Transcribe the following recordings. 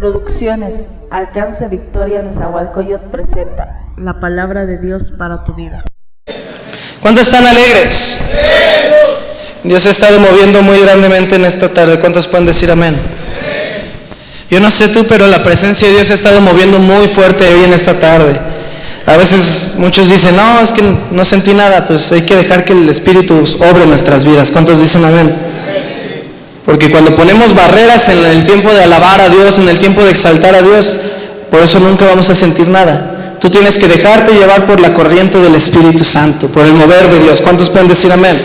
Producciones Alcance Victoria Nezahualcóyotl presenta la palabra de Dios para tu vida. ¿Cuántos están alegres? Dios se ha estado moviendo muy grandemente en esta tarde. ¿Cuántos pueden decir amén? Yo no sé tú, pero la presencia de Dios se ha estado moviendo muy fuerte hoy en esta tarde. A veces muchos dicen, no, es que no sentí nada. Pues hay que dejar que el Espíritu obre en nuestras vidas. ¿Cuántos dicen amén? Porque cuando ponemos barreras en el tiempo de alabar a Dios, en el tiempo de exaltar a Dios, por eso nunca vamos a sentir nada. Tú tienes que dejarte llevar por la corriente del Espíritu Santo, por el mover de Dios. ¿Cuántos pueden decir amén?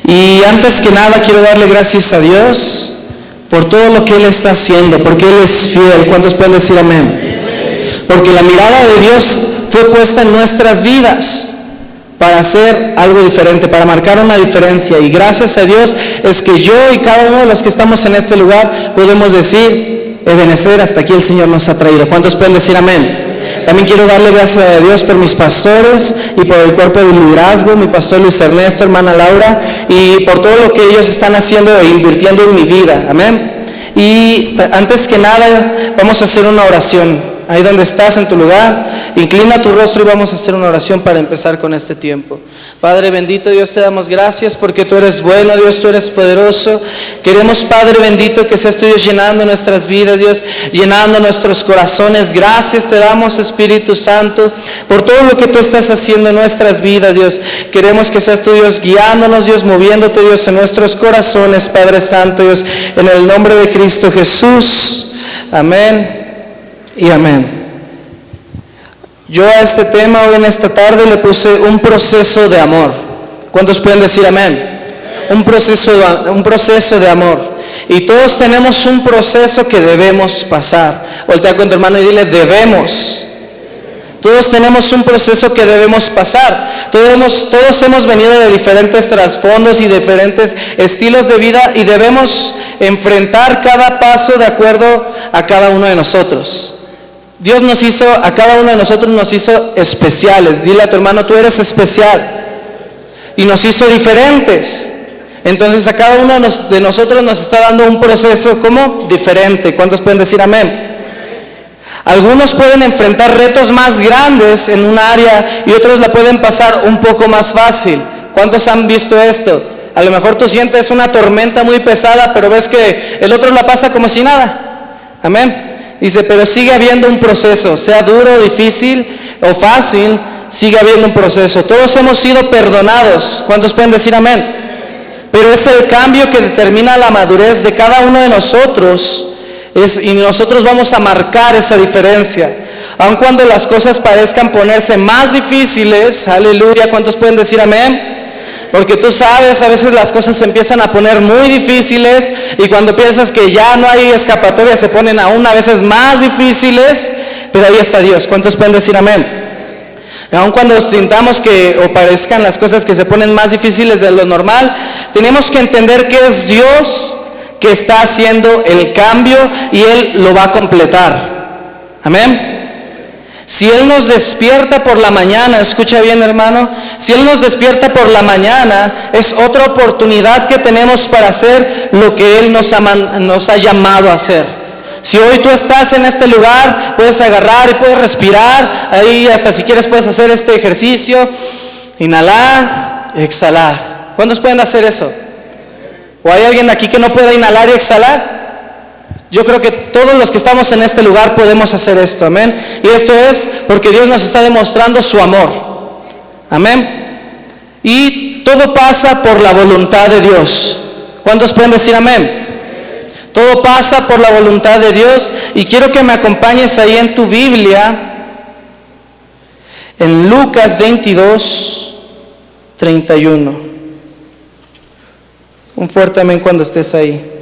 Y antes que nada quiero darle gracias a Dios por todo lo que Él está haciendo, porque Él es fiel. ¿Cuántos pueden decir amén? Porque la mirada de Dios fue puesta en nuestras vidas para hacer algo diferente, para marcar una diferencia. Y gracias a Dios es que yo y cada uno de los que estamos en este lugar podemos decir, Ebenezer, hasta aquí el Señor nos ha traído. ¿Cuántos pueden decir amén? También quiero darle gracias a Dios por mis pastores y por el cuerpo de liderazgo, mi pastor Luis Ernesto, hermana Laura, y por todo lo que ellos están haciendo e invirtiendo en mi vida. Amén. Y antes que nada vamos a hacer una oración. Ahí donde estás en tu lugar, inclina tu rostro y vamos a hacer una oración para empezar con este tiempo. Padre bendito, Dios, te damos gracias porque tú eres bueno, Dios, tú eres poderoso. Queremos, Padre bendito, que seas tú, Dios, llenando nuestras vidas, Dios, llenando nuestros corazones. Gracias te damos, Espíritu Santo, por todo lo que tú estás haciendo en nuestras vidas, Dios. Queremos que seas tú, Dios, guiándonos, Dios, moviéndote, Dios, en nuestros corazones, Padre Santo, Dios, en el nombre de Cristo Jesús. Amén y amén. Yo a este tema hoy en esta tarde le puse un proceso de amor. ¿Cuántos pueden decir amén? Un proceso de amor. Y todos tenemos un proceso que debemos pasar. Voltea con tu hermano y dile, debemos. Todos tenemos un proceso que debemos pasar. Todos hemos venido de diferentes trasfondos y diferentes estilos de vida y debemos enfrentar cada paso de acuerdo a cada uno de nosotros. Dios nos hizo, a cada uno de nosotros nos hizo especiales. Dile a tu hermano, tú eres especial. Y nos hizo diferentes. Entonces a cada uno de nosotros nos está dando un proceso como diferente. ¿Cuántos pueden decir amén? Algunos pueden enfrentar retos más grandes en un área y otros la pueden pasar un poco más fácil. ¿Cuántos han visto esto? A lo mejor tú sientes una tormenta muy pesada, pero ves que el otro la pasa como si nada. Amén. Dice, pero sigue habiendo un proceso, sea duro, difícil o fácil, sigue habiendo un proceso. Todos hemos sido perdonados. ¿Cuántos pueden decir amén? Pero es el cambio que determina la madurez de cada uno de nosotros, y nosotros vamos a marcar esa diferencia. Aun cuando las cosas parezcan ponerse más difíciles, aleluya, ¿cuántos pueden decir amén? Porque tú sabes, a veces las cosas se empiezan a poner muy difíciles y cuando piensas que ya no hay escapatoria se ponen aún a veces más difíciles, pero ahí está Dios. ¿Cuántos pueden decir amén? Aun cuando sintamos que o parezcan las cosas que se ponen más difíciles de lo normal, tenemos que entender que es Dios que está haciendo el cambio y Él lo va a completar. Amén. Si Él nos despierta por la mañana, escucha bien hermano, si Él nos despierta por la mañana, es otra oportunidad que tenemos para hacer lo que Él nos ha llamado a hacer. Si hoy tú estás en este lugar, puedes agarrar y puedes respirar, ahí hasta si quieres puedes hacer este ejercicio, inhalar, exhalar. ¿Cuántos pueden hacer eso? ¿O hay alguien aquí que no pueda inhalar y exhalar? Yo creo que todos los que estamos en este lugar podemos hacer esto, amén. Y esto es porque Dios nos está demostrando su amor, amén. Y todo pasa por la voluntad de Dios. ¿Cuántos pueden decir amén? Todo pasa por la voluntad de Dios. Y quiero que me acompañes ahí en tu Biblia, en Lucas 22, 31. Un fuerte amén cuando estés ahí.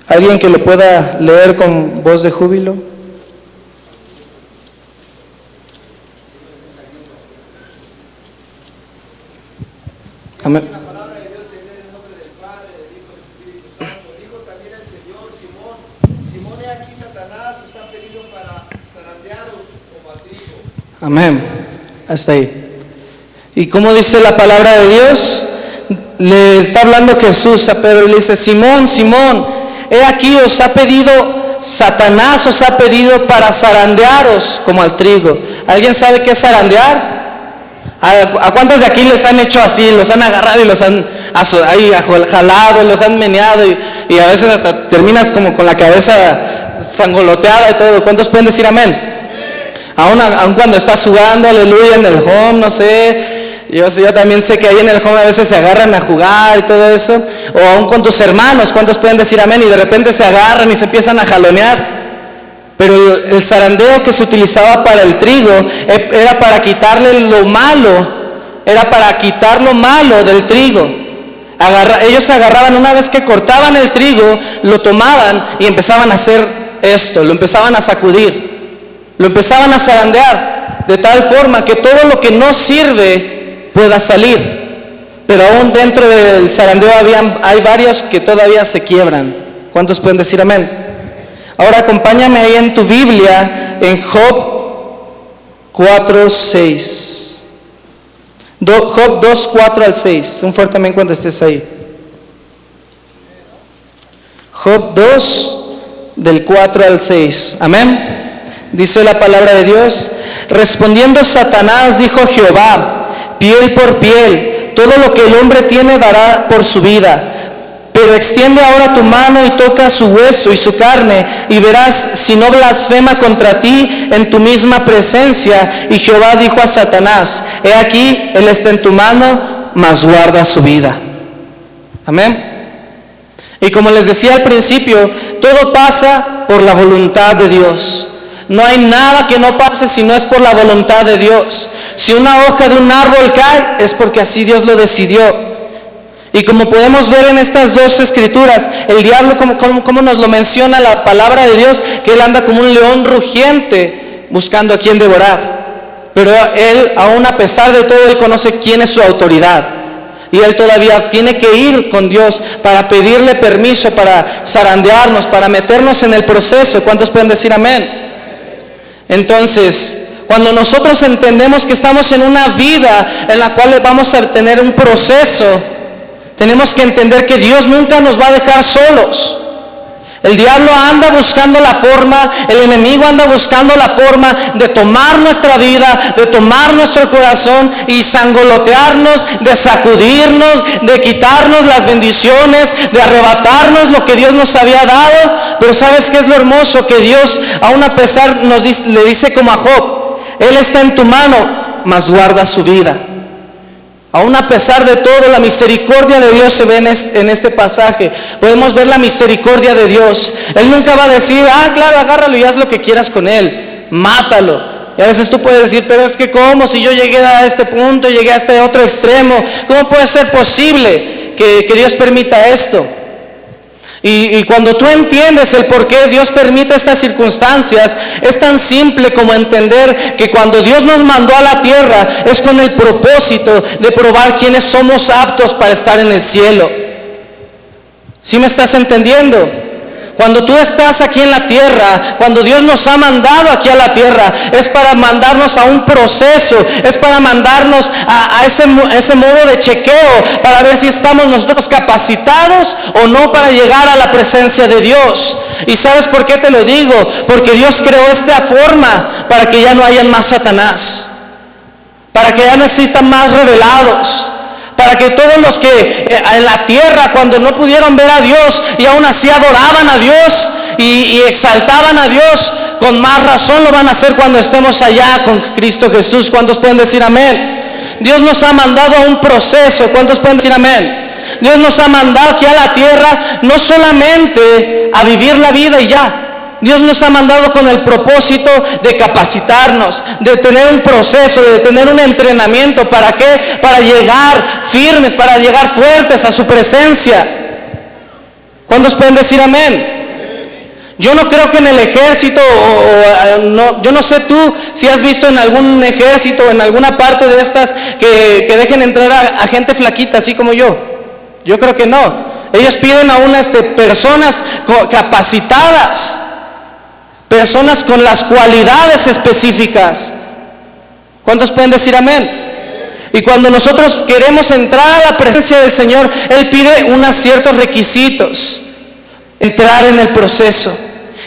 ¿Alguien que lo pueda leer con voz de júbilo? Amén. La palabra de Dios se lee en el nombre del Padre, del Hijo y del Espíritu Santo. Dijo también el Señor, Simón, he aquí Satanás os ha pedido para zarandearos como a trigo. Amén. Hasta ahí. ¿Y cómo dice la palabra de Dios? Le está hablando Jesús a Pedro y le dice, Simón, Simón, he aquí os ha pedido, Satanás os ha pedido para zarandearos como al trigo. ¿Alguien sabe qué es zarandear? ¿A cuántos de aquí les han hecho así? Los han agarrado y los han ahí jalado, los han meneado y a veces hasta terminas como con la cabeza sangoloteada y todo. ¿Cuántos pueden decir amén? Aún cuando estás jugando, aleluya, en el home, no sé. Yo también sé que ahí en el home a veces se agarran a jugar y todo eso. O aún con tus hermanos, ¿cuántos pueden decir amén? Y de repente se agarran y se empiezan a jalonear. Pero el zarandeo que se utilizaba para el trigo era para quitarle lo malo, era para quitar lo malo del trigo. Ellos agarraban, una vez que cortaban el trigo, lo tomaban y empezaban a hacer esto, lo empezaban a sacudir, lo empezaban a zarandear, de tal forma que todo lo que no sirve pueda salir. Pero aún dentro del zarandeo hay varios que todavía se quiebran. ¿Cuántos pueden decir amén? Ahora acompáñame ahí en tu Biblia, en Job 4:6. Job 2, 4 al 6. Un fuerte amén cuando estés ahí. Job 2, del 4 al 6. Amén. Dice la palabra de Dios: respondiendo Satanás, dijo Jehová, piel por piel, todo lo que el hombre tiene dará por su vida. Pero extiende ahora tu mano y toca su hueso y su carne, y verás si no blasfema contra ti en tu misma presencia. Y Jehová dijo a Satanás: he aquí, él está en tu mano, mas guarda su vida. Amén. Y como les decía al principio, todo pasa por la voluntad de Dios. No hay nada que no pase si no es por la voluntad de Dios. Si una hoja de un árbol cae, es porque así Dios lo decidió. Y como podemos ver en estas dos escrituras, el diablo, como nos lo menciona la palabra de Dios, que él anda como un león rugiente buscando a quien devorar. Pero él, aún a pesar de todo, él conoce quién es su autoridad. Y él todavía tiene que ir con Dios para pedirle permiso, para zarandearnos, para meternos en el proceso. ¿Cuántos pueden decir amén? Entonces, cuando nosotros entendemos que estamos en una vida en la cual vamos a tener un proceso, tenemos que entender que Dios nunca nos va a dejar solos. El diablo anda buscando la forma, el enemigo anda buscando la forma de tomar nuestra vida, de tomar nuestro corazón y sangolotearnos, de sacudirnos, de quitarnos las bendiciones, de arrebatarnos lo que Dios nos había dado. Pero ¿sabes qué es lo hermoso? Que Dios, aún a pesar, le dice como a Job: Él está en tu mano, mas guarda su vida. Aún a pesar de todo, la misericordia de Dios se ve en este pasaje. Podemos ver la misericordia de Dios. Él nunca va a decir: claro, agárralo y haz lo que quieras con él, mátalo. Y a veces tú puedes decir: pero es que ¿cómo? Si yo llegué a este punto, llegué a este otro extremo, ¿cómo puede ser posible que Dios permita esto? Y cuando tú entiendes el por qué Dios permite estas circunstancias, es tan simple como entender que cuando Dios nos mandó a la tierra es con el propósito de probar quiénes somos aptos para estar en el cielo. ¿Sí me estás entendiendo? Cuando tú estás aquí en la tierra, cuando Dios nos ha mandado aquí a la tierra, es para mandarnos a un proceso, es para mandarnos a ese modo de chequeo, para ver si estamos nosotros capacitados o no para llegar a la presencia de Dios. ¿Y sabes por qué te lo digo? Porque Dios creó esta forma para que ya no haya más Satanás, para que ya no existan más rebelados, para que todos los que en la tierra, cuando no pudieron ver a Dios y aún así adoraban a Dios y exaltaban a Dios, con más razón lo van a hacer cuando estemos allá con Cristo Jesús. ¿Cuántos pueden decir amén? Dios nos ha mandado a un proceso. ¿Cuántos pueden decir amén? Dios nos ha mandado aquí a la tierra no solamente a vivir la vida y ya. Dios nos ha mandado con el propósito de capacitarnos, de tener un proceso, de tener un entrenamiento. ¿Para qué? Para llegar firmes, para llegar fuertes a su presencia. ¿Cuántos pueden decir amén? Yo no creo que en el ejército, yo no sé tú si has visto en algún ejército o en alguna parte de estas que dejen entrar a gente flaquita así como yo. Yo creo que no. Ellos piden a unas personas capacitadas, personas con las cualidades específicas. ¿Cuántos pueden decir amén? Y cuando nosotros queremos entrar a la presencia del Señor, Él pide unos ciertos requisitos. Entrar en el proceso.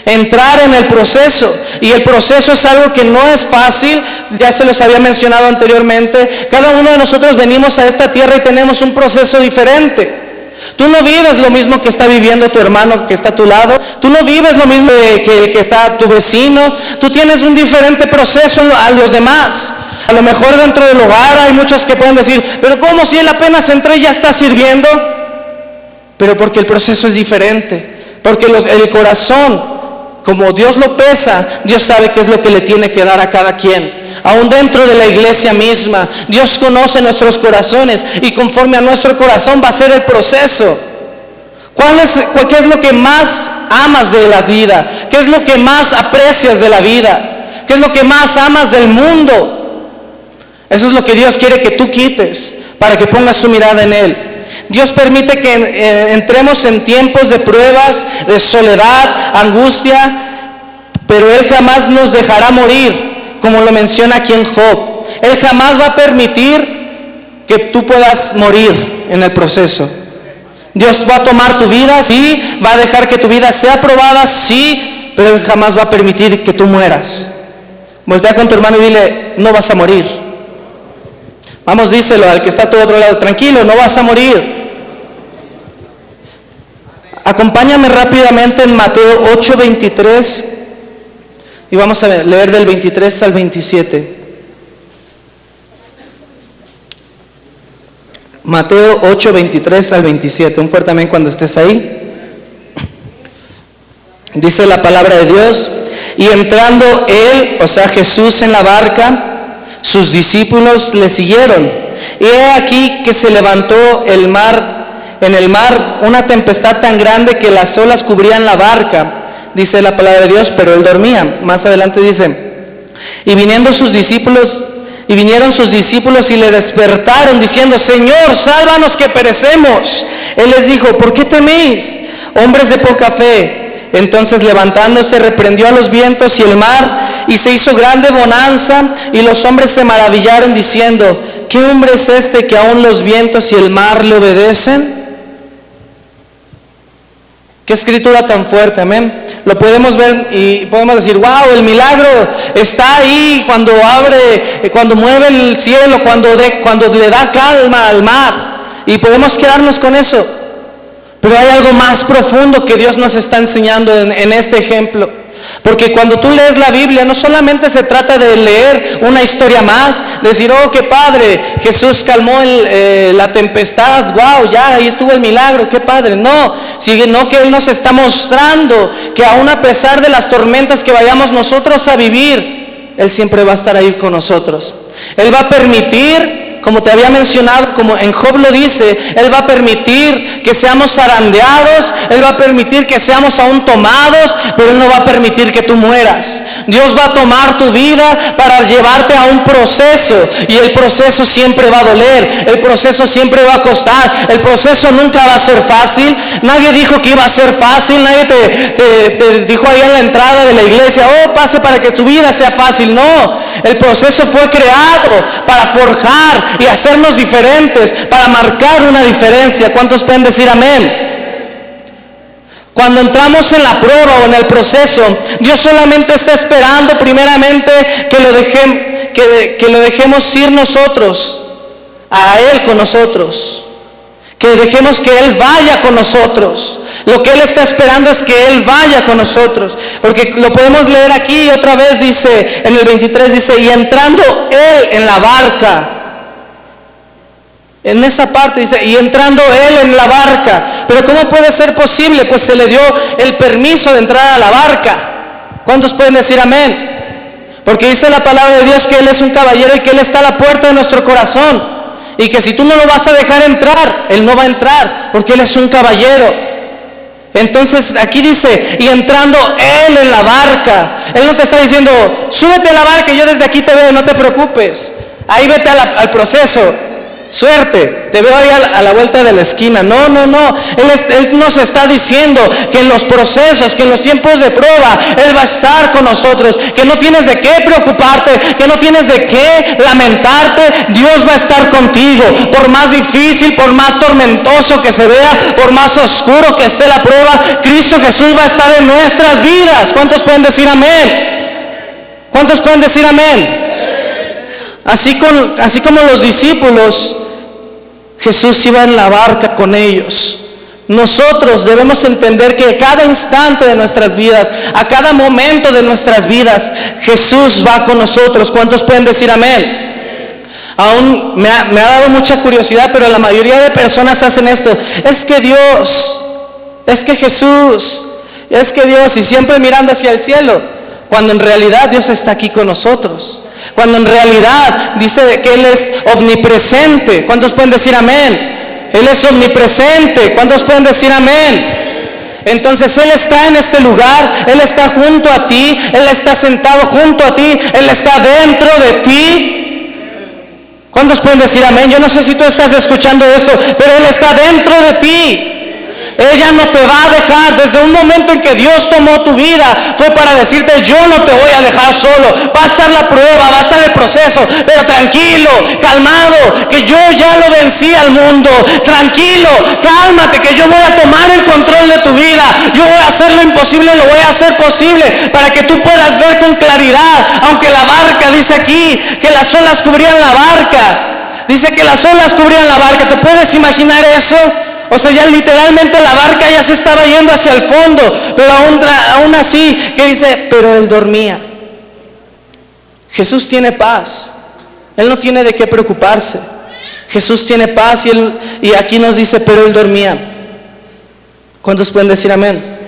Entrar en el proceso. Y el proceso es algo que no es fácil. Ya se los había mencionado anteriormente. Cada uno de nosotros venimos a esta tierra y tenemos un proceso diferente. Tú no vives lo mismo que está viviendo tu hermano que está a tu lado. Tú no vives lo mismo que está tu vecino. Tú tienes un diferente proceso a los demás. A lo mejor dentro del hogar hay muchos que pueden decir, pero ¿cómo si él apenas entró y ya está sirviendo? Pero porque el proceso es diferente. Porque el corazón, como Dios lo pesa, Dios sabe qué es lo que le tiene que dar a cada quien. Aún dentro de la iglesia misma, Dios conoce nuestros corazones y conforme a nuestro corazón va a ser el proceso. ¿Qué es lo que más amas de la vida? ¿Qué es lo que más aprecias de la vida? ¿Qué es lo que más amas del mundo? Eso es lo que Dios quiere que tú quites para que pongas tu mirada en Él. Dios permite que entremos en tiempos de pruebas, de soledad, angustia, pero Él jamás nos dejará morir, como lo menciona aquí en Job. Él jamás va a permitir que tú puedas morir en el proceso. Dios va a tomar tu vida, sí, va a dejar que tu vida sea probada, sí, pero Él jamás va a permitir que tú mueras. Voltea con tu hermano y dile, no vas a morir. Vamos, díselo al que está a tu otro lado, tranquilo, no vas a morir. Acompáñame rápidamente en Mateo 8:23 y vamos a leer del 23 al 27. Mateo 8:23 al 27. Un fuerte amén cuando estés ahí. Dice la palabra de Dios: y entrando él, o sea Jesús, en la barca, sus discípulos le siguieron. Y he aquí que se levantó en el mar una tempestad tan grande que las olas cubrían la barca, dice la palabra de Dios, pero él dormía. Más adelante dice: y vinieron sus discípulos y le despertaron diciendo: Señor, sálvanos que perecemos. Él les dijo: ¿por qué teméis, hombres de poca fe? Entonces levantándose reprendió a los vientos y el mar, y se hizo grande bonanza, y los hombres se maravillaron diciendo: ¿qué hombre es este que aún los vientos y el mar le obedecen? Qué escritura tan fuerte, amén. Lo podemos ver y podemos decir: wow, el milagro está ahí cuando abre, cuando mueve el cielo, cuando le da calma al mar, y podemos quedarnos con eso. Pero hay algo más profundo que Dios nos está enseñando en este ejemplo. Porque cuando tú lees la Biblia, no solamente se trata de leer una historia más, decir: oh, qué padre, Jesús calmó la tempestad, wow, ya ahí estuvo el milagro, qué padre. No, sino que Él nos está mostrando que aún a pesar de las tormentas que vayamos nosotros a vivir, Él siempre va a estar ahí con nosotros. Él va a permitir, como te había mencionado, como en Job lo dice, Él va a permitir que seamos zarandeados, Él va a permitir que seamos aún tomados, pero Él no va a permitir que tú mueras. Dios va a tomar tu vida para llevarte a un proceso, y el proceso siempre va a doler, el proceso siempre va a costar, el proceso nunca va a ser fácil. Nadie dijo que iba a ser fácil, nadie te dijo ahí en la entrada de la iglesia: oh, pase para que tu vida sea fácil. No, el proceso fue creado para forjar y hacernos diferentes, para marcar una diferencia. ¿Cuántos pueden decir amén? Cuando entramos en la prueba o en el proceso, Dios solamente está esperando primeramente que lo dejemos ir nosotros, a Él con nosotros, que dejemos que Él vaya con nosotros. Lo que Él está esperando es que Él vaya con nosotros, porque lo podemos leer aquí otra vez, dice en el 23, dice: y entrando Él en la barca. En esa parte dice: y entrando Él en la barca. Pero ¿cómo puede ser posible? Pues se le dio el permiso de entrar a la barca. ¿Cuántos pueden decir amén? Porque dice la palabra de Dios que Él es un caballero y que Él está a la puerta de nuestro corazón, y que si tú no lo vas a dejar entrar, Él no va a entrar, porque Él es un caballero. Entonces aquí dice: y entrando Él en la barca. Él no te está diciendo: súbete a la barca y yo desde aquí te veo, no te preocupes, ahí vete al proceso. Suerte, te veo ahí a la vuelta de la esquina. No. Él nos está diciendo que en los procesos, que en los tiempos de prueba, Él va a estar con nosotros, que no tienes de qué preocuparte, que no tienes de qué lamentarte. Dios va a estar contigo, por más difícil, por más tormentoso que se vea, por más oscuro que esté la prueba, Cristo Jesús va a estar en nuestras vidas. ¿Cuántos pueden decir amén? ¿Cuántos pueden decir amén? Así como los discípulos, Jesús iba en la barca con ellos. Nosotros debemos entender que a cada instante de nuestras vidas, a cada momento de nuestras vidas, Jesús va con nosotros. ¿Cuántos pueden decir amén? Aún me ha dado mucha curiosidad, pero la mayoría de personas hacen esto. Es que Dios, es que Jesús, es que Dios, y siempre mirando hacia el cielo, cuando en realidad Dios está aquí con nosotros. Cuando en realidad dice que Él es omnipresente. ¿Cuántos pueden decir amén? Él es omnipresente. ¿Cuántos pueden decir amén? Entonces Él está en ese lugar, Él está junto a ti, Él está sentado junto a ti, Él está dentro de ti. ¿Cuántos pueden decir amén? Yo no sé si tú estás escuchando esto, pero Él está dentro de ti. Ella no te va a dejar. Desde un momento en que Dios tomó tu vida, fue para decirte: yo no te voy a dejar solo. Va a estar la prueba, va a estar el proceso, pero tranquilo, calmado, que yo ya lo vencí al mundo. Tranquilo, cálmate, que yo voy a tomar el control de tu vida. Yo voy a hacer lo imposible, lo voy a hacer posible, para que tú puedas ver con claridad. Aunque la barca, dice aquí, que las olas cubrían la barca. Dice que las olas cubrían la barca. ¿Te puedes imaginar eso? O sea, ya literalmente la barca ya se estaba yendo hacia el fondo, pero aún así, que dice, pero Él dormía. Jesús tiene paz. Él no tiene de qué preocuparse. Jesús tiene paz y aquí nos dice, pero Él dormía. ¿Cuántos pueden decir amén?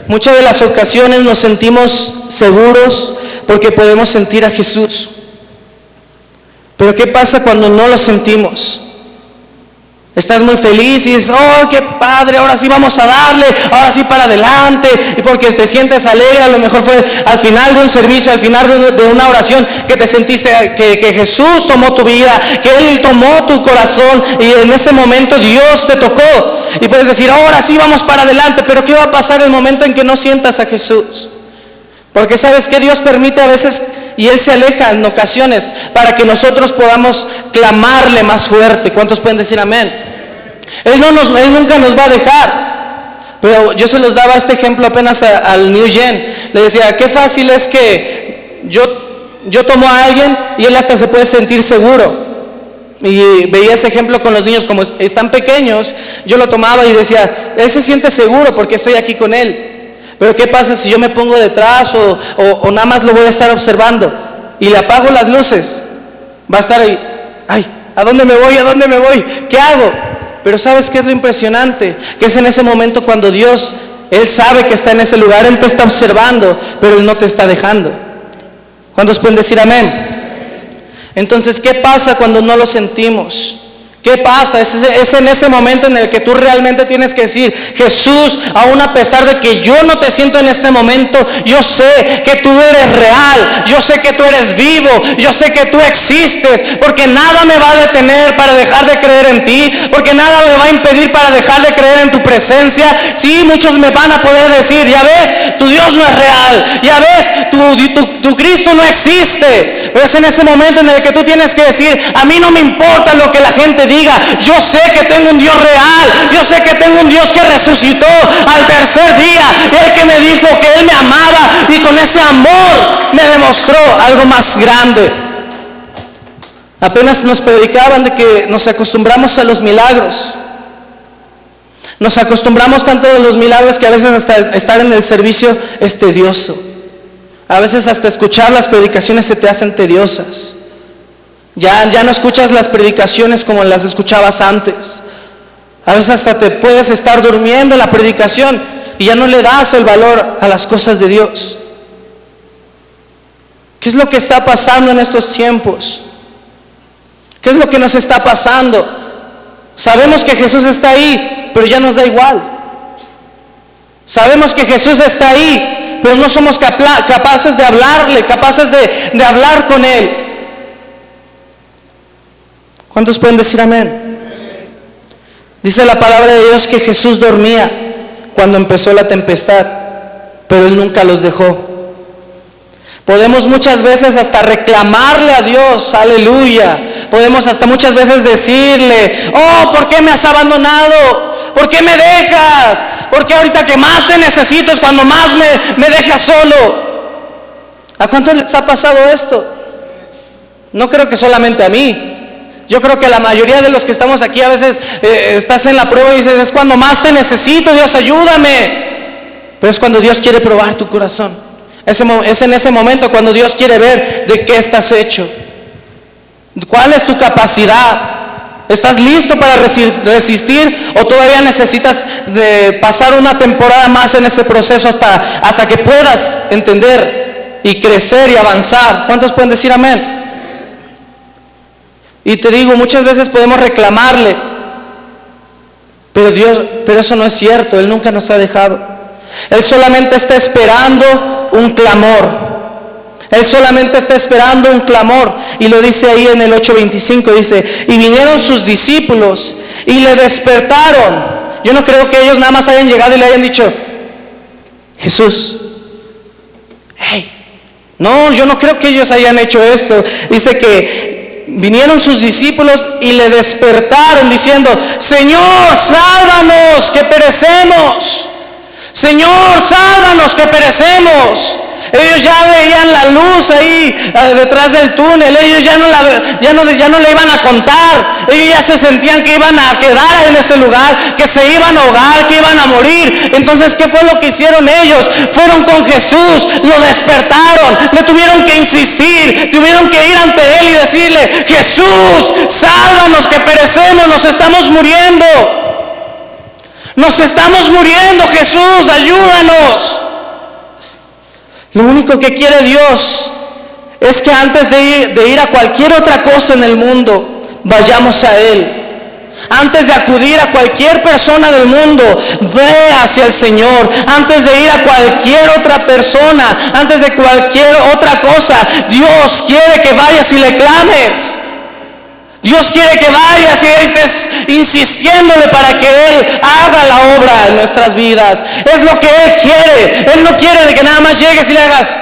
Muchas de las ocasiones nos sentimos seguros porque podemos sentir a Jesús. Pero ¿qué pasa cuando no lo sentimos? Estás muy feliz y dices: oh, qué padre, ahora sí vamos a darle, ahora sí para adelante, y porque te sientes alegre. A lo mejor fue al final de un servicio, al final de una oración, que te sentiste que Jesús tomó tu vida, que Él tomó tu corazón, y en ese momento Dios te tocó, y puedes decir: ahora sí vamos para adelante. Pero ¿qué va a pasar el momento en que no sientas a Jesús? Porque sabes que Dios permite a veces, y Él se aleja en ocasiones, para que nosotros podamos clamarle más fuerte. ¿Cuántos pueden decir amén? Él nunca nos va a dejar. Pero yo se los daba este ejemplo apenas al New Gen. Le decía: qué fácil es que yo tomo a alguien y él hasta se puede sentir seguro. Y veía ese ejemplo con los niños, como están pequeños, yo lo tomaba y decía: él se siente seguro porque estoy aquí con él. Pero ¿qué pasa si yo me pongo detrás o nada más lo voy a estar observando y le apago las luces? Va a estar ahí: ay, ¿a dónde me voy? ¿A dónde me voy? ¿Qué hago? Pero ¿sabes qué es lo impresionante? Que es en ese momento cuando Dios, Él sabe que está en ese lugar, Él te está observando, pero Él no te está dejando. ¿Cuántos pueden decir amén? Entonces, ¿qué pasa cuando no lo sentimos? ¿Qué pasa? Es en ese momento en el que tú realmente tienes que decir: Jesús, aún a pesar de que yo no te siento en este momento, yo sé que tú eres real, yo sé que tú eres vivo, yo sé que tú existes, porque nada me va a detener para dejar de creer en ti, porque nada me va a impedir para dejar de creer en tu presencia. Sí, muchos me van a poder decir: ya ves, tu Dios no es real, ya ves, tu Cristo no existe. Pero es en ese momento en el que tú tienes que decir: a mí no me importa lo que la gente diga, yo sé que tengo un Dios real, yo sé que tengo un Dios que resucitó al tercer día, y el que me dijo que Él me amaba, y con ese amor me demostró algo más grande. Apenas nos predicaban de que nos acostumbramos a los milagros. Nos acostumbramos tanto a los milagros que a veces hasta estar en el servicio es tedioso. A veces hasta escuchar las predicaciones se te hacen tediosas. Ya no escuchas las predicaciones como las escuchabas antes. A veces hasta te puedes estar durmiendo en la predicación y ya no le das el valor a las cosas de Dios. ¿Qué es lo que está pasando en estos tiempos? ¿Qué es lo que nos está pasando? Sabemos que Jesús está ahí, pero ya nos da igual. Sabemos que Jesús está ahí, pero no somos capaces de hablarle, capaces de hablar con Él. ¿Cuántos pueden decir amén? Dice la palabra de Dios que Jesús dormía cuando empezó la tempestad, pero Él nunca los dejó. Podemos muchas veces hasta reclamarle a Dios, aleluya. Podemos hasta muchas veces decirle, oh, ¿por qué me has abandonado? ¿Por qué me dejas? ¿Por qué ahorita que más te necesito es cuando más me dejas solo? ¿A cuántos les ha pasado esto? No creo que solamente a mí. Yo creo que la mayoría de los que estamos aquí a veces estás en la prueba y dices, es cuando más te necesito, Dios, ayúdame. Pero es cuando Dios quiere probar tu corazón. Es en ese momento cuando Dios quiere ver de qué estás hecho. ¿Cuál es tu capacidad? ¿Estás listo para resistir o todavía necesitas pasar una temporada más en ese proceso hasta que puedas entender y crecer y avanzar? ¿Cuántos pueden decir amén? Y te digo, muchas veces podemos reclamarle, pero eso no es cierto. Él nunca nos ha dejado. Él solamente está esperando un clamor. Él solamente está esperando un clamor. Y lo dice ahí en el 8:25, dice, y vinieron sus discípulos y le despertaron. Yo no creo que ellos nada más hayan llegado y le hayan dicho, Jesús, hey. No, yo no creo que ellos hayan hecho esto. Dice que vinieron sus discípulos y le despertaron diciendo, Señor, sálvanos que perecemos. Señor, sálvanos que perecemos. Ellos ya veían la luz ahí detrás del túnel. Ellos ya no le iban a contar. Ellos ya se sentían que iban a quedar en ese lugar, que se iban a ahogar, que iban a morir. Entonces, ¿qué fue lo que hicieron ellos? Fueron con Jesús, lo despertaron, le tuvieron que insistir, tuvieron que ir ante Él y decirle, Jesús, sálvanos que perecemos, nos estamos muriendo. Nos estamos muriendo, Jesús, ayúdanos. Lo único que quiere Dios es que antes de ir a cualquier otra cosa en el mundo, vayamos a Él. Antes de acudir a cualquier persona del mundo, ve hacia el Señor. Antes de ir a cualquier otra persona, antes de cualquier otra cosa, Dios quiere que vayas y le clames. Dios quiere que vayas y estés insistiéndole para que Él haga la obra en nuestras vidas. Es lo que Él quiere. Él no quiere de que nada más llegues y le hagas,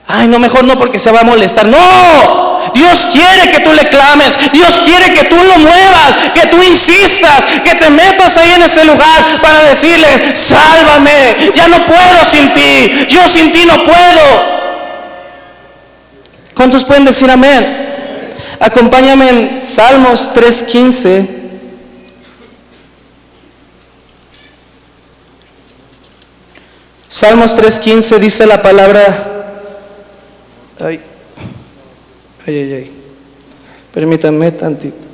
ay, no, mejor no, porque se va a molestar. No, Dios quiere que tú le clames. Dios quiere que tú lo muevas, que tú insistas, que te metas ahí en ese lugar para decirle, sálvame, ya no puedo sin ti, yo sin ti no puedo. ¿Cuántos pueden decir amén? Acompáñame en Salmos 3:15. Salmos 3:15 dice la palabra. Ay. Permítanme tantito.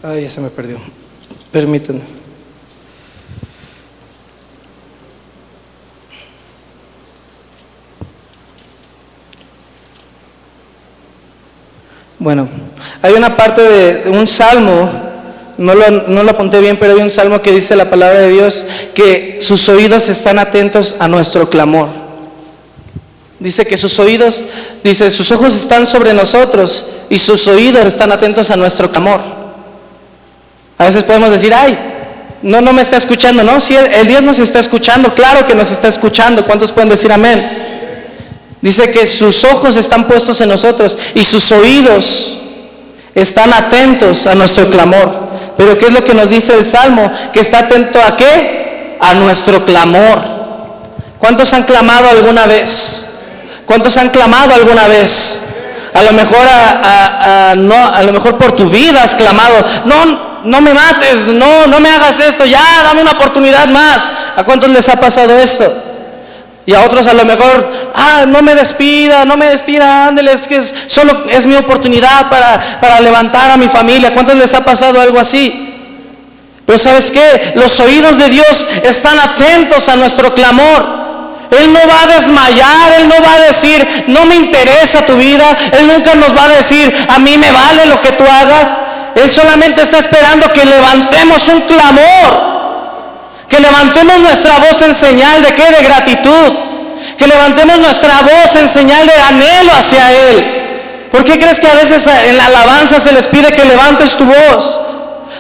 Ay, ya se me perdió. Permítanme. Bueno, hay una parte de un salmo, no lo apunté bien, pero hay un salmo que dice la palabra de Dios que sus oídos están atentos a nuestro clamor. Dice que sus ojos están sobre nosotros y sus oídos están atentos a nuestro clamor. A veces podemos decir, ay, no me está escuchando. No, sí, el Dios nos está escuchando, claro que nos está escuchando. ¿Cuántos pueden decir amén? Dice que sus ojos están puestos en nosotros y sus oídos están atentos a nuestro clamor. Pero ¿qué es lo que nos dice el Salmo? Que está atento ¿a qué? A nuestro clamor. ¿Cuántos han clamado alguna vez? ¿Cuántos han clamado alguna vez? A lo mejor a lo mejor por tu vida has clamado, no me mates, no me hagas esto, ya dame una oportunidad más. ¿A cuántos les ha pasado esto? Y a otros a lo mejor, no me despida, ándale, es que solo es mi oportunidad para levantar a mi familia. ¿A cuántos les ha pasado algo así? Pero ¿sabes qué? Los oídos de Dios están atentos a nuestro clamor. Él no va a desmayar, Él no va a decir, no me interesa tu vida. Él nunca nos va a decir, a mí me vale lo que tú hagas. Él solamente está esperando que levantemos un clamor, que levantemos nuestra voz en señal de ¿qué? De gratitud, que levantemos nuestra voz en señal de anhelo hacia Él. ¿Por qué crees que a veces en la alabanza se les pide que levantes tu voz?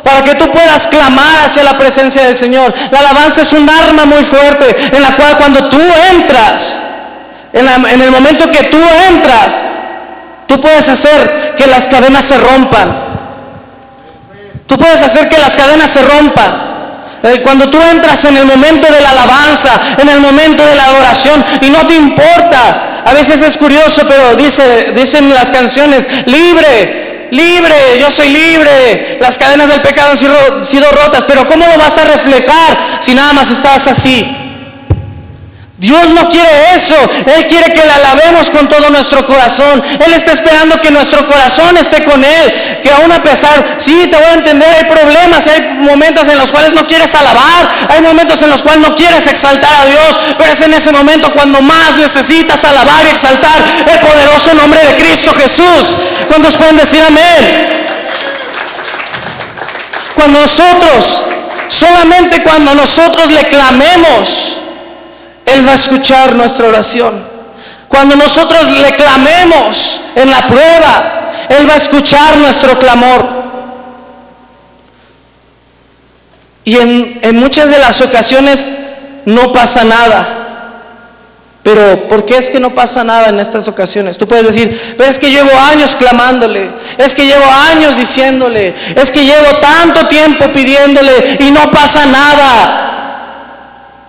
Para que tú puedas clamar hacia la presencia del Señor. La alabanza es un arma muy fuerte, en la cual cuando tú entras, en el momento que tú entras, tú puedes hacer que las cadenas se rompan. Tú puedes hacer que las cadenas se rompan. Cuando tú entras en el momento de la alabanza, en el momento de la adoración, y no te importa. A veces es curioso, pero dicen las canciones, libre, libre, yo soy libre, las cadenas del pecado han sido rotas, pero ¿cómo lo vas a reflejar si nada más estás así? Dios no quiere eso. Él quiere que le alabemos con todo nuestro corazón. Él está esperando que nuestro corazón esté con Él, que aún a pesar, sí, te voy a entender, hay problemas, hay momentos en los cuales no quieres alabar, hay momentos en los cuales no quieres exaltar a Dios, pero es en ese momento cuando más necesitas alabar y exaltar el poderoso nombre de Cristo Jesús. ¿Cuántos pueden decir amén? Solamente cuando nosotros le clamemos, Él va a escuchar nuestra oración. Cuando nosotros le clamemos en la prueba, Él va a escuchar nuestro clamor. Y en muchas de las ocasiones no pasa nada. Pero ¿por qué es que no pasa nada en estas ocasiones? Tú puedes decir, pero es que llevo años clamándole, es que llevo años diciéndole, es que llevo tanto tiempo pidiéndole y no pasa nada.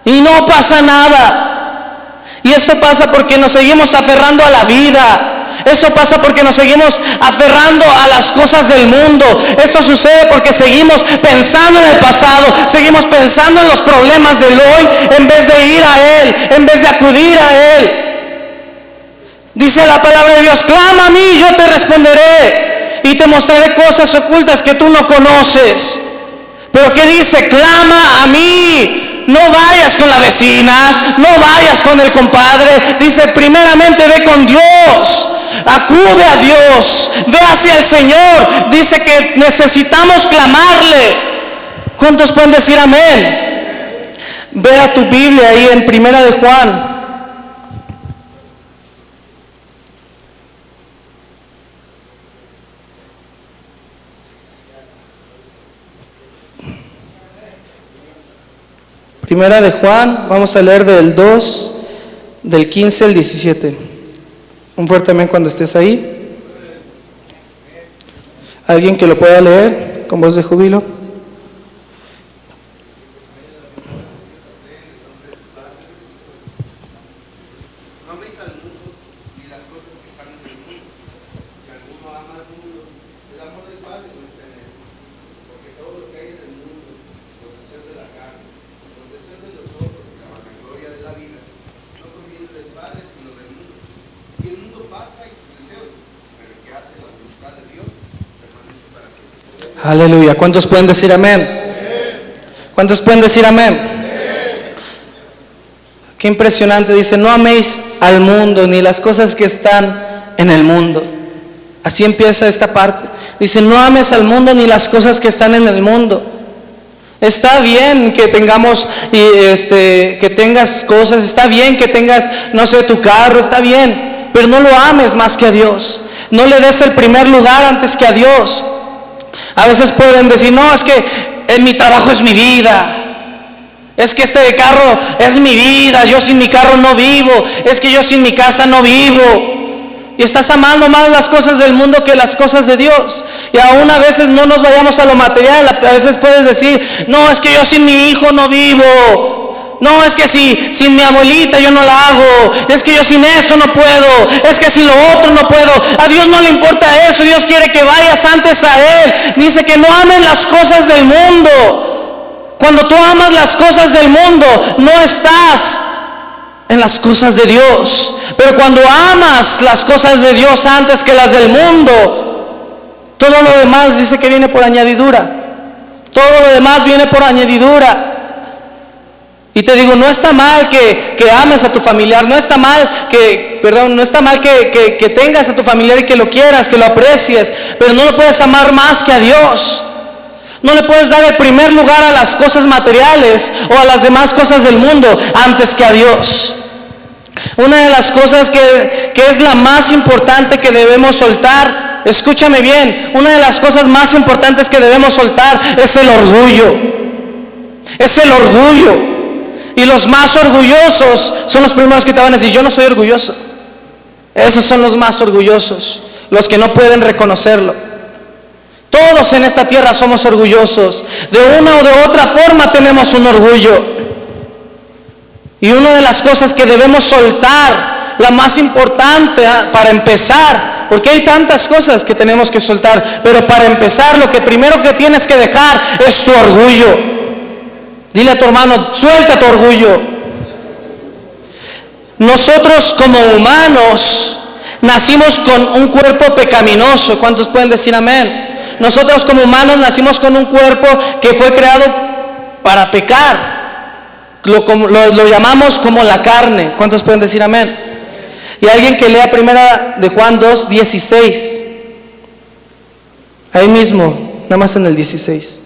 Y no pasa nada. Y esto pasa porque nos seguimos aferrando a la vida. Eso pasa porque nos seguimos aferrando a las cosas del mundo. Esto sucede porque seguimos pensando en el pasado, seguimos pensando en los problemas del hoy, en vez de ir a Él, en vez de acudir a Él. Dice la palabra de Dios, clama a mí, yo te responderé y te mostraré cosas ocultas que tú no conoces. Pero ¿qué dice? Clama a mí. No vayas con la vecina, no vayas con el compadre. Dice, primeramente ve con Dios, acude a Dios, ve hacia el Señor. Dice que necesitamos clamarle. ¿Cuántos pueden decir amén? Ve a tu Biblia ahí en Primera de Juan. Primera de Juan, vamos a leer del 2, del 15 al 17. Un fuerte amén cuando estés ahí. ¿Alguien que lo pueda leer con voz de júbilo? No améis al mundo ni las cosas que están en el mundo. Si alguno ama al mundo, el amor del Padre no está en él. Porque todo lo que hay en el mundo, los deseos de la carne, los deseos de los ojos y la vanagloria de la vida, no provienen del Padre sino del mundo. Y el mundo pasa y sus deseos, pero el que hace la voluntad de Dios permanece para siempre. Aleluya. ¿Cuántos pueden decir amén? ¿Cuántos pueden decir amén? Qué impresionante. Dice, no améis al mundo ni las cosas que están en el mundo. Así empieza esta parte. Dice, no ames al mundo ni las cosas que están en el mundo. Está bien que tengamos, que tengas cosas, está bien que tengas, no sé, tu carro, está bien, pero no lo ames más que a Dios. No le des el primer lugar antes que a Dios. A veces pueden decir, no, es que mi trabajo es mi vida. Es que este carro es mi vida, yo sin mi carro no vivo. Es que yo sin mi casa no vivo. Y estás amando más las cosas del mundo que las cosas de Dios. Y aún a veces no nos vayamos a lo material. A veces puedes decir, no, es que yo sin mi hijo no vivo. No, es que sin mi abuelita yo no la hago. Es que yo sin esto no puedo. Es que sin lo otro no puedo. A Dios no le importa eso. Dios quiere que vayas antes a Él. Dice que no amen las cosas del mundo. Cuando tú amas las cosas del mundo, no estás en las cosas de Dios. Pero cuando amas las cosas de Dios antes que las del mundo, todo lo demás dice que viene por añadidura. Todo lo demás viene por añadidura. Y te digo, no está mal que ames a tu familiar, no está mal no está mal que tengas a tu familiar y que lo quieras, que lo aprecies, pero no lo puedes amar más que a Dios. No le puedes dar el primer lugar a las cosas materiales o a las demás cosas del mundo antes que a Dios. Una de las cosas que es la más importante que debemos soltar, escúchame bien, una de las cosas más importantes que debemos soltar es el orgullo. Es el orgullo. Y los más orgullosos son los primeros que te van a decir, yo no soy orgulloso. Esos son los más orgullosos, los que no pueden reconocerlo. Todos en esta tierra somos orgullosos. De una o de otra forma tenemos un orgullo. Y una de las cosas que debemos soltar, la más importante para empezar, porque hay tantas cosas que tenemos que soltar, pero para empezar lo que primero que tienes que dejar es tu orgullo. Dile a tu hermano, suelta tu orgullo. Nosotros como humanos nacimos con un cuerpo pecaminoso. ¿Cuántos pueden decir amén? Nosotros como humanos nacimos con un cuerpo que fue creado para pecar. Lo llamamos como la carne. ¿Cuántos pueden decir amén? Y alguien que lea primera de Juan 2:16. Ahí mismo, nada más en el 16.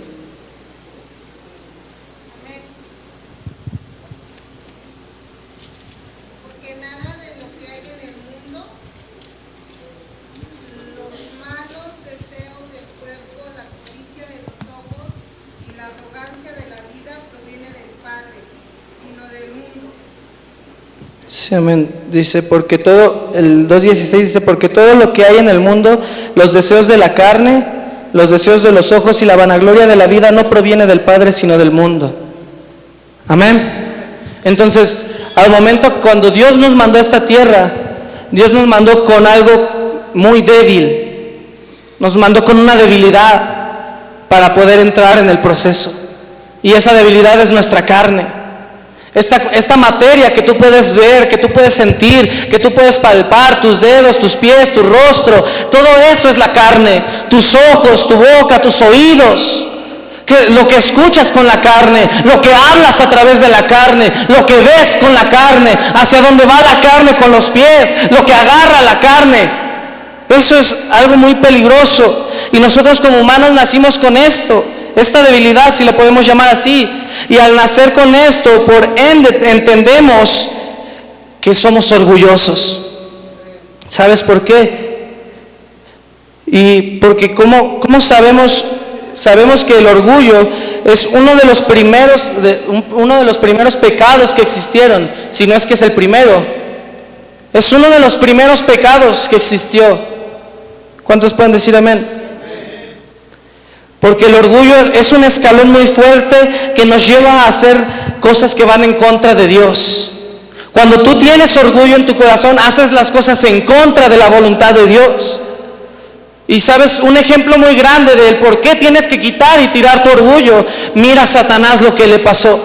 Sí, amén. Dice, porque todo, el 2:16 dice, porque todo lo que hay en el mundo, los deseos de la carne, los deseos de los ojos y la vanagloria de la vida no proviene del Padre, sino del mundo. Amén. Entonces, al momento cuando Dios nos mandó a esta tierra, Dios nos mandó con algo muy débil. Nos mandó con una debilidad para poder entrar en el proceso. Y esa debilidad es nuestra carne. Esta materia que tú puedes ver, que tú puedes sentir, que tú puedes palpar, tus dedos, tus pies, tu rostro, todo esto es la carne. Tus ojos, tu boca, tus oídos, lo que escuchas con la carne, lo que hablas a través de la carne, lo que ves con la carne, hacia dónde va la carne con los pies, lo que agarra la carne. Eso es algo muy peligroso. Y nosotros como humanos nacimos con esto, esta debilidad, si la podemos llamar así. Y al nacer con esto, por ende, entendemos que somos orgullosos. ¿Sabes por qué? Y porque ¿cómo sabemos que el orgullo es uno de los primeros pecados que existieron, si no es que es el primero. Es uno de los primeros pecados que existió. ¿Cuántos pueden decir amén? Porque el orgullo es un escalón muy fuerte que nos lleva a hacer cosas que van en contra de Dios. Cuando tú tienes orgullo en tu corazón, haces las cosas en contra de la voluntad de Dios. Y sabes, un ejemplo muy grande del por qué tienes que quitar y tirar tu orgullo. Mira a Satanás lo que le pasó.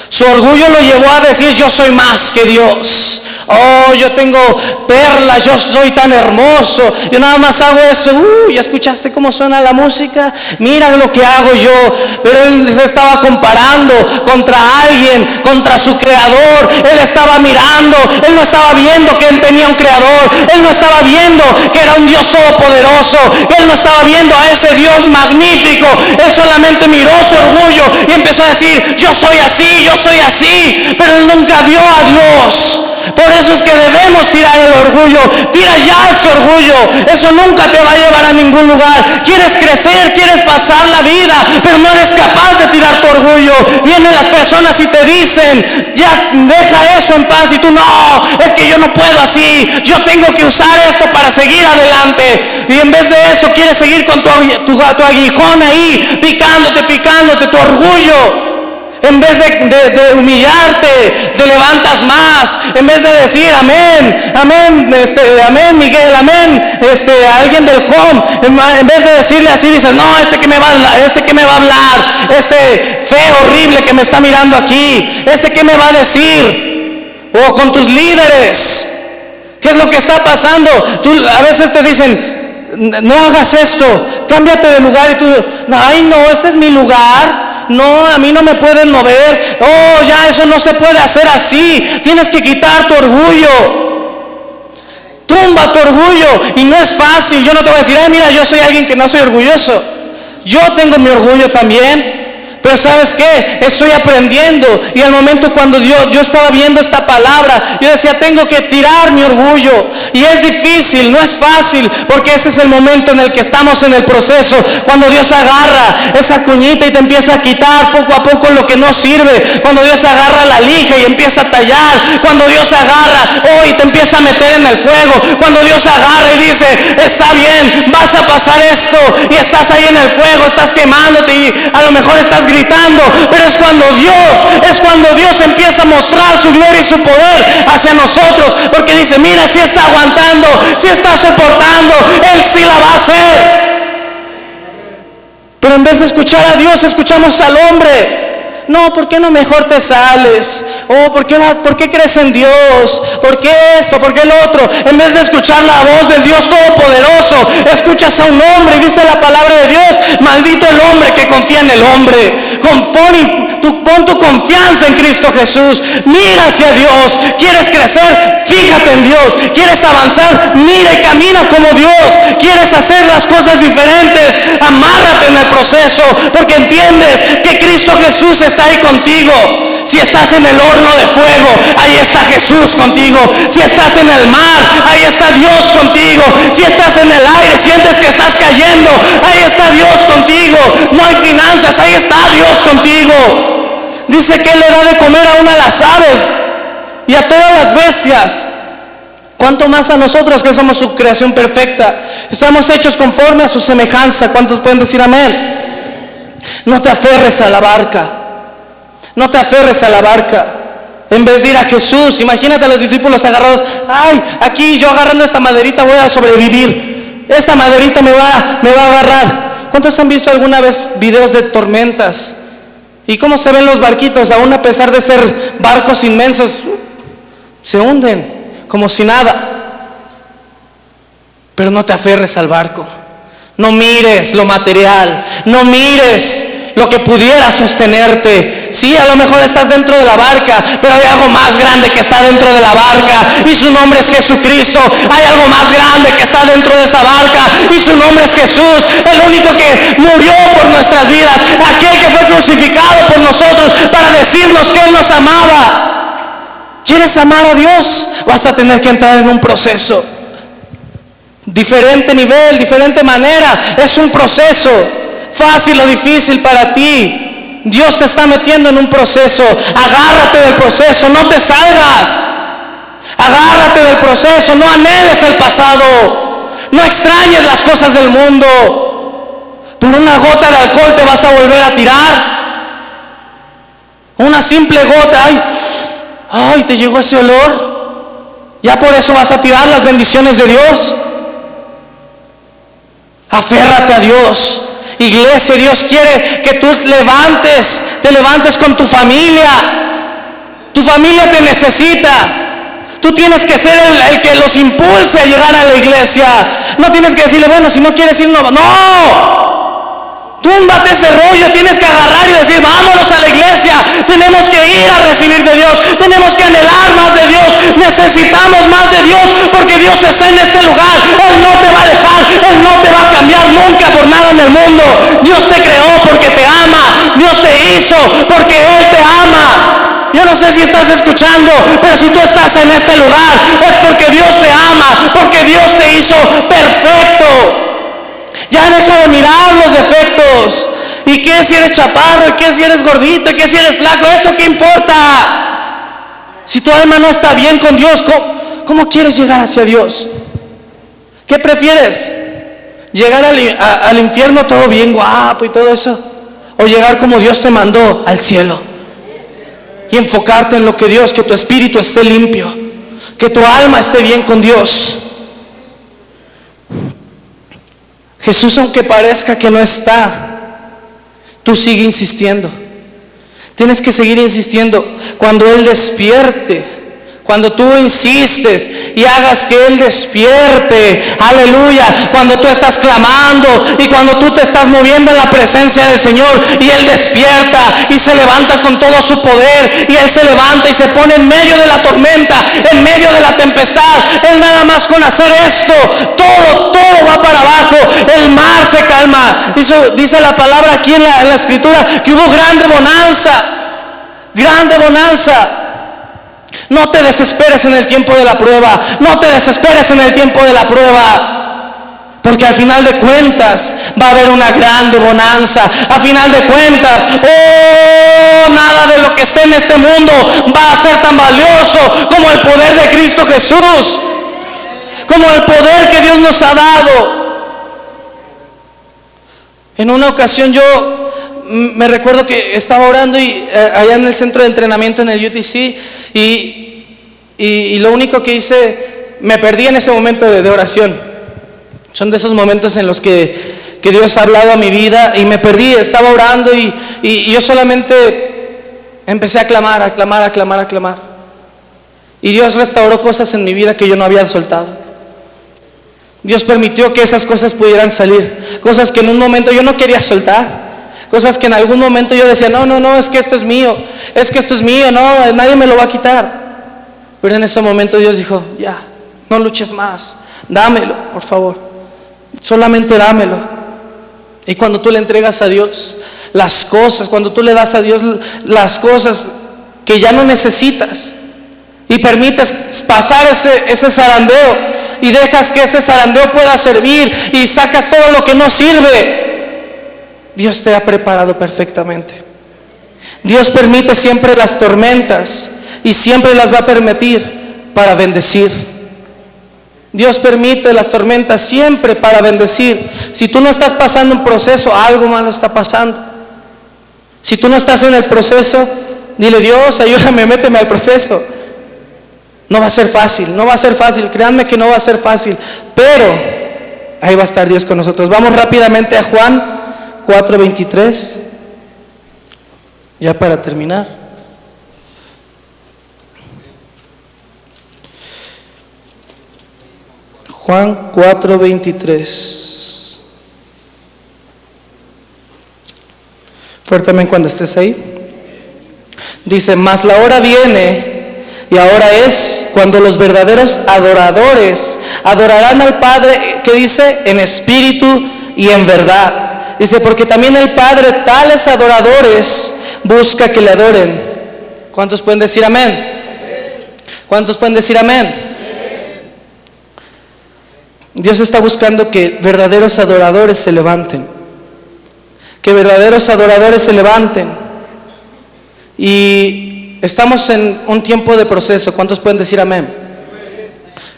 Su orgullo lo llevó a decir, yo soy más que Dios. Oh, yo tengo perlas, yo soy tan hermoso, yo nada más hago eso. ¿Ya escuchaste cómo suena la música? Mira lo que hago yo. Pero él se estaba comparando contra alguien, contra su creador. Él estaba mirando, él no estaba viendo que él tenía un creador. Él no estaba viendo que era un Dios todopoderoso. Él no estaba viendo a ese Dios magnífico. Él solamente miró su orgullo y empezó a decir, yo soy así, yo soy así. Pero él nunca vio a Dios. Por eso es que debemos tirar el orgullo. Tira ya ese orgullo. Eso nunca te va a llevar a ningún lugar. Quieres crecer, quieres pasar la vida, pero no eres capaz de tirar tu orgullo. Vienen las personas y te dicen, ya deja eso en paz, y tú, no, es que yo no puedo así, yo tengo que usar esto para seguir adelante. Y en vez de eso quieres seguir con tu aguijón ahí, picándote tu orgullo. En vez de humillarte, te levantas más. En vez de decir amén, amén, amén, Miguel, amén, a alguien del home, en vez de decirle así, dices, no, que me va a hablar, feo, horrible que me está mirando aquí, ¿qué me va a decir? O con tus líderes, ¿qué es lo que está pasando? A veces te dicen, no hagas esto, cámbiate de lugar, y tú, ay no, este es mi lugar. No, a mí no me pueden mover. Oh, ya eso no se puede hacer así. Tienes que quitar tu orgullo. Tumba tu orgullo. Y no es fácil. Yo no te voy a decir, mira, yo soy alguien que no soy orgulloso. Yo tengo mi orgullo también. Pero ¿sabes qué? Estoy aprendiendo. Y al momento cuando yo estaba viendo esta palabra, yo decía, tengo que tirar mi orgullo. Y es difícil, no es fácil, porque ese es el momento en el que estamos en el proceso. Cuando Dios agarra esa cuñita y te empieza a quitar poco a poco lo que no sirve. Cuando Dios agarra la lija y empieza a tallar. Cuando Dios agarra y te empieza a meter en el fuego. Cuando Dios agarra y dice, está bien, vas a pasar esto. Y estás ahí en el fuego, estás quemándote y a lo mejor estás gritando, pero es cuando Dios empieza a mostrar su gloria y su poder hacia nosotros, porque dice, mira, si está aguantando, si está soportando, Él sí la va a hacer. Pero en vez de escuchar a Dios, escuchamos al hombre. No, ¿por qué no mejor te sales? ¿Por qué crees en Dios? ¿Por qué esto? ¿Por qué el otro? En vez de escuchar la voz del Dios Todopoderoso, escuchas a un hombre y dice la palabra de Dios, maldito el hombre que confía en el hombre. Pon tu confianza en Cristo Jesús. Mira hacia Dios. ¿Quieres crecer? Fíjate en Dios. ¿Quieres avanzar? Mira y camina como Dios. ¿Quieres hacer las cosas diferentes? Amárrate en el proceso, porque entiendes que Cristo Jesús está ahí contigo. Si estás en el horno de fuego, ahí está Jesús contigo. Si estás en el mar, ahí está Dios contigo. Si estás en el aire, sientes que estás cayendo, ahí está Dios contigo. No hay finanzas, ahí está Dios contigo. Dice que Él le da de comer aún a las aves y a todas las bestias. ¿Cuánto más a nosotros que somos su creación perfecta? Estamos hechos conforme a su semejanza. ¿Cuántos pueden decir amén? No te aferres a la barca. No te aferres a la barca. En vez de ir a Jesús, imagínate a los discípulos agarrados. Ay, aquí yo agarrando esta maderita voy a sobrevivir. Esta maderita me va a agarrar. ¿Cuántos han visto alguna vez videos de tormentas? ¿Y cómo se ven los barquitos? Aún a pesar de ser barcos inmensos, se hunden como si nada. Pero no te aferres al barco. No mires lo material. No mires lo que pudiera sostenerte. Sí, a lo mejor estás dentro de la barca, pero hay algo más grande que está dentro de la barca y su nombre es Jesucristo. Hay algo más grande que está dentro de esa barca y su nombre es Jesús, el único que murió por nuestras vidas, aquel que fue crucificado por nosotros para decirnos que Él nos amaba. ¿Quieres amar a Dios? Vas a tener que entrar en un proceso. Diferente nivel, diferente manera. Es un proceso. Fácil o difícil para ti, Dios te está metiendo en un proceso. Agárrate del proceso, no te salgas. Agárrate del proceso, no anheles el pasado, no extrañes las cosas del mundo. Por una gota de alcohol te vas a volver a tirar. Una simple gota, ay, te llegó ese olor. Ya por eso vas a tirar las bendiciones de Dios. Aférrate a Dios. Iglesia, Dios quiere que tú te levantes con tu familia. Tu familia te necesita. Tú tienes que ser el que los impulse a llegar a la iglesia. No tienes que decirle, bueno, si no quieres ir, no. Túmbate ese rollo, tienes que agarrar y decir, vámonos a la iglesia. Tenemos que ir a recibir de Dios. Tenemos que anhelar más de Dios. Necesitamos más de Dios, porque Dios está en este lugar. Él no te va a dejar, Él no te va a cambiar nunca por nada en el mundo. Dios te creó porque te ama. Dios te hizo porque Él te ama. Yo no sé si estás escuchando, pero si tú estás en este lugar es porque Dios te ama, porque Dios te hizo perfecto. Ya deja de mirar los defectos. ¿Y qué si eres chaparro? ¿Y qué si eres gordito? ¿Y qué si eres flaco? ¿Eso qué importa? Si tu alma no está bien con Dios, ¿cómo quieres llegar hacia Dios? ¿Qué prefieres? ¿Llegar al infierno todo bien guapo y todo eso? ¿O llegar como Dios te mandó al cielo? Y enfocarte en lo que Dios, que tu espíritu esté limpio, que tu alma esté bien con Dios. Jesús, aunque parezca que no está, tú sigue insistiendo. Tienes que seguir insistiendo. Cuando Él despierte Cuando tú insistes y hagas que Él despierte, aleluya, cuando tú estás clamando y cuando tú te estás moviendo en la presencia del Señor y Él despierta y se levanta con todo su poder y Él se levanta y se pone en medio de la tormenta, en medio de la tempestad. Él nada más con hacer esto, todo va para abajo, el mar se calma. Dice la palabra aquí en la escritura que hubo grande bonanza, grande bonanza. No te desesperes en el tiempo de la prueba. No te desesperes en el tiempo de la prueba. Porque al final de cuentas va a haber una grande bonanza. Al final de cuentas, nada de lo que esté en este mundo va a ser tan valioso como el poder de Cristo Jesús. Como el poder que Dios nos ha dado. En una ocasión yo me recuerdo que estaba orando allá en el centro de entrenamiento en el UTC y lo único que hice, me perdí en ese momento de oración. Son de esos momentos en los que Dios ha hablado a mi vida y me perdí, estaba orando y yo solamente empecé a clamar. Y Dios restauró cosas en mi vida que yo no había soltado. Dios permitió que esas cosas pudieran salir, cosas que en un momento yo no quería soltar. Cosas que en algún momento yo decía, no, es que esto es mío, no, nadie me lo va a quitar. Pero en ese momento Dios dijo, ya, no luches más, dámelo, por favor, solamente dámelo. Y cuando tú le entregas a Dios las cosas, cuando tú le das a Dios las cosas que ya no necesitas y permites pasar ese zarandeo y dejas que ese zarandeo pueda servir y sacas todo lo que no sirve, Dios te ha preparado perfectamente. Dios permite siempre las tormentas y siempre las va a permitir para bendecir. Dios permite las tormentas siempre para bendecir. Si tú no estás pasando un proceso, algo malo está pasando. Si tú no estás en el proceso, dile, Dios, ayúdame, méteme al proceso. No va a ser fácil, créanme que no va a ser fácil, pero ahí va a estar Dios con nosotros. Vamos rápidamente a Juan 4:23, ya para terminar. Juan 4:23. Fuertemente cuando estés ahí. Dice, mas la hora viene y ahora es cuando los verdaderos adoradores adorarán al Padre, que dice, en espíritu y en verdad. Dice, porque también el Padre tales adoradores busca que le adoren. ¿Cuántos pueden decir amén? ¿Cuántos pueden decir amén? Dios está buscando que verdaderos adoradores se levanten. Que verdaderos adoradores se levanten. Y estamos en un tiempo de proceso. ¿Cuántos pueden decir amén?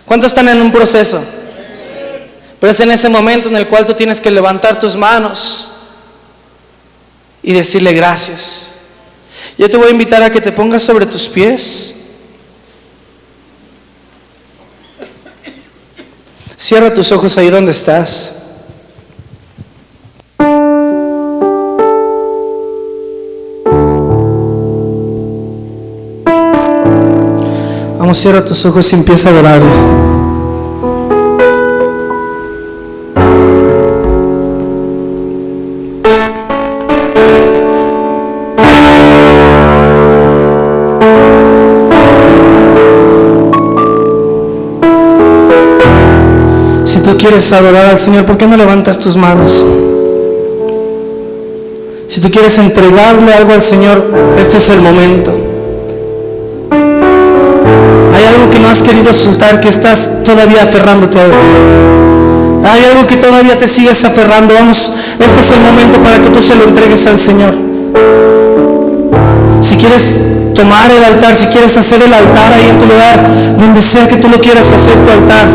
¿Cuántos están en un proceso? Pero es en ese momento en el cual tú tienes que levantar tus manos y decirle gracias. Yo te voy a invitar a que te pongas sobre tus pies. Cierra tus ojos ahí donde estás. Vamos, cierra tus ojos y empieza a adorarle. Si tú quieres adorar al Señor, ¿por qué no levantas tus manos? Si tú quieres entregarle algo al Señor, este es el momento. Hay algo que no has querido soltar, que estás todavía aferrándote a él. Hay algo que todavía te sigues aferrando. Vamos, este es el momento para que tú se lo entregues al Señor. Si quieres tomar el altar, si quieres hacer el altar ahí en tu lugar, donde sea que tú lo quieras hacer tu altar,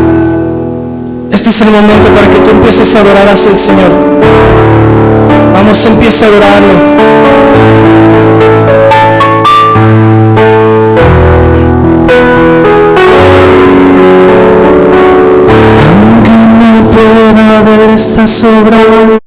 este es el momento para que tú empieces a adorar hacia el Señor. Vamos, empieza a adorarlo. Aunque no pueda ver, estás sobrando.